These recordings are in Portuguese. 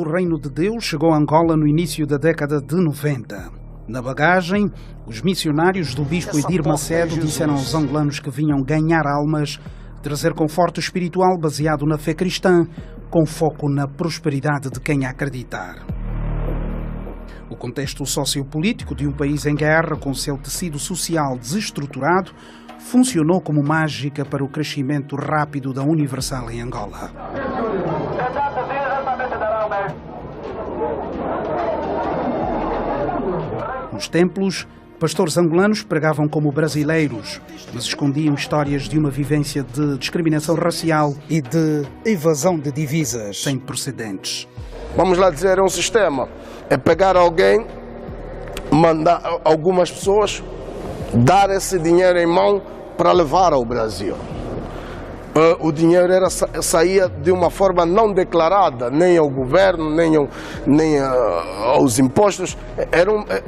O Reino de Deus chegou a Angola no início da década de 90. Na bagagem, os missionários do bispo Edir Macedo disseram aos angolanos que vinham ganhar almas, trazer conforto espiritual baseado na fé cristã, com foco na prosperidade de quem acreditar. O contexto sociopolítico de um país em guerra, com seu tecido social desestruturado, funcionou como mágica para o crescimento rápido da Universal em Angola. Nos templos, pastores angolanos pregavam como brasileiros, mas escondiam histórias de uma vivência de discriminação racial e de evasão de divisas sem precedentes. Vamos lá dizer, é um sistema. É pegar alguém, mandar algumas pessoas, dar esse dinheiro em mão para levar ao Brasil. O dinheiro saía de uma forma não declarada, nem ao governo, nem aos impostos.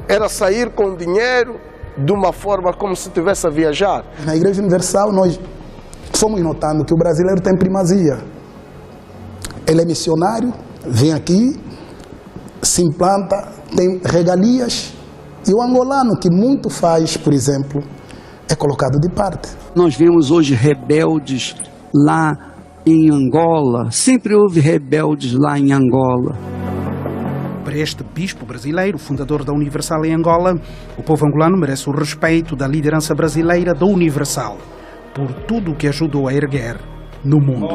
Era sair com dinheiro de uma forma como se estivesse a viajar. Na Igreja Universal nós fomos notando que o brasileiro tem primazia. Ele é missionário, vem aqui, se implanta, tem regalias. E o angolano, que muito faz, por exemplo, é colocado de parte. Nós vemos hoje rebeldes lá em Angola. Sempre houve rebeldes lá em Angola. Para este bispo brasileiro, fundador da Universal em Angola, o povo angolano merece o respeito da liderança brasileira da Universal, por tudo o que ajudou a erguer no mundo.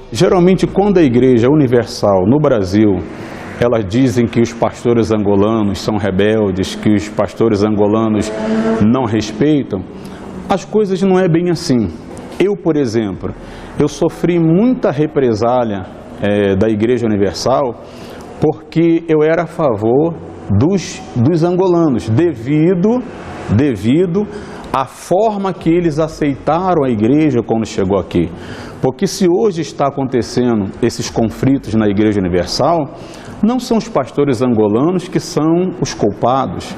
Geralmente, quando a Igreja Universal no Brasil, elas dizem que os pastores angolanos são rebeldes, que os pastores angolanos não respeitam, as coisas não é bem assim. Eu, por exemplo, eu sofri muita represália da Igreja Universal porque eu era a favor dos angolanos, devido à forma que eles aceitaram a Igreja quando chegou aqui. Porque se hoje está acontecendo esses conflitos na Igreja Universal, não são os pastores angolanos que são os culpados.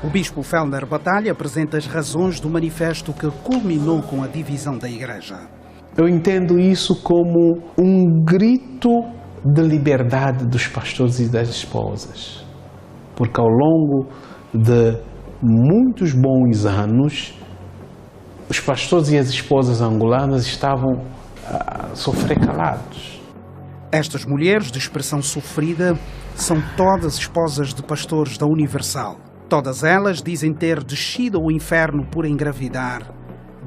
O bispo Fellner Batalha apresenta as razões do manifesto que culminou com a divisão da Igreja. Eu entendo isso como um grito de liberdade dos pastores e das esposas. Porque ao longo de muitos bons anos, os pastores e as esposas angolanas estavam a sofrer calados. Estas mulheres de expressão sofrida são todas esposas de pastores da Universal. Todas elas dizem ter descido ao inferno por engravidar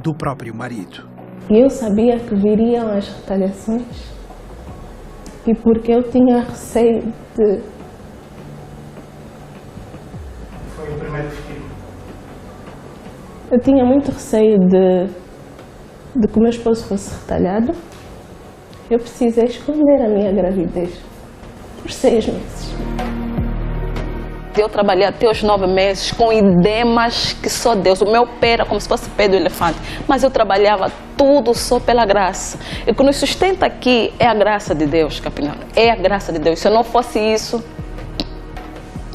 do próprio marido. Eu sabia que viriam as retaliações e porque eu tinha receio de... Foi o primeiro filho? Eu tinha muito receio de que o meu esposo fosse retalhado. Eu precisei esconder a minha gravidez por 6 meses. Eu trabalhei até os 9 meses com edemas que só Deus. O meu pé era como se fosse pé do elefante. Mas eu trabalhava tudo só pela graça. E o que nos sustenta aqui é a graça de Deus, Capinano. É a graça de Deus. Se eu não fosse isso,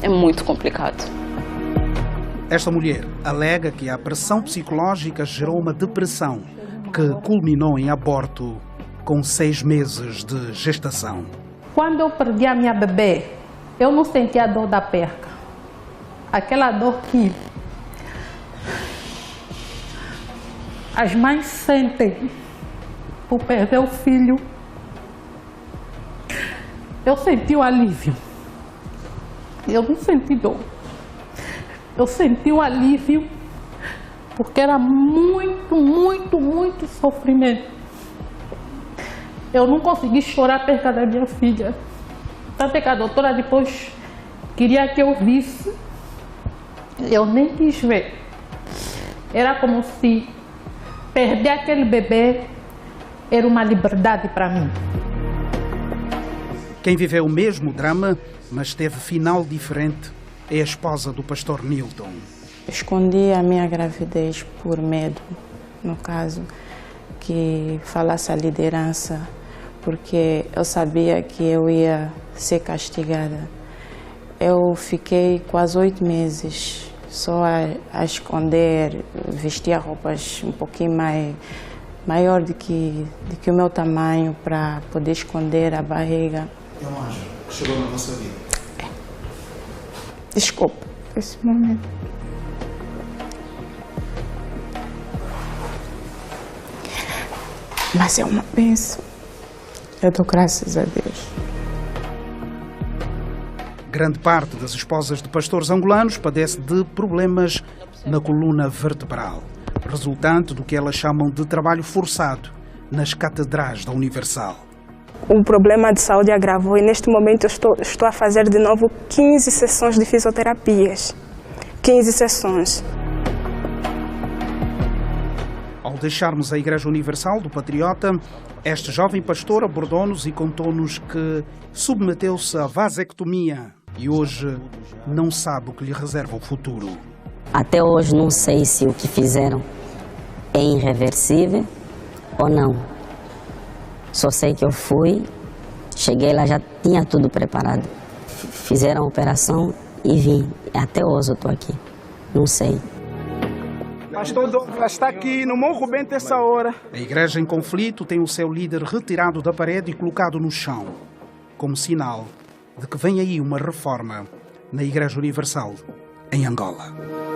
é muito complicado. Esta mulher alega que a pressão psicológica gerou uma depressão que culminou em aborto com 6 meses de gestação. Quando eu perdi a minha bebê, eu não sentia a dor da perca. Aquela dor que as mães sentem por perder o filho. Eu senti o alívio. Eu não senti dor. Eu senti o alívio porque era muito, muito, muito sofrimento. Eu não consegui chorar a perca da minha filha. Tanto que a doutora depois queria que eu visse. Eu nem quis ver. Era como se perder aquele bebê era uma liberdade para mim. Quem viveu o mesmo drama, mas teve final diferente, é a esposa do pastor Nilton. Escondi a minha gravidez por medo, no caso, que falasse a liderança, porque eu sabia que eu ia ser castigada. Eu fiquei quase 8 meses só a esconder, vestia roupas um pouquinho maior do que o meu tamanho para poder esconder a barriga. É um anjo que chegou na vossa vida. Desculpa, esse momento. Mas é uma bênção. Eu dou graças a Deus. Grande parte das esposas de pastores angolanos padece de problemas na coluna vertebral, resultante do que elas chamam de trabalho forçado nas catedrais da Universal. O problema de saúde agravou e neste momento eu estou a fazer de novo 15 sessões de fisioterapias. 15 sessões. Ao deixarmos a Igreja Universal do Patriota, este jovem pastor abordou-nos e contou-nos que submeteu-se à vasectomia e hoje não sabe o que lhe reserva o futuro. Até hoje não sei se o que fizeram é irreversível ou não. Só sei que eu fui, cheguei lá, já tinha tudo preparado. Fizeram a operação e vim. Até hoje eu estou aqui, não sei. Pastor Douglas está aqui no Morro Bento essa hora. A igreja em conflito tem o seu líder retirado da parede e colocado no chão, como sinal de que vem aí uma reforma na Igreja Universal em Angola.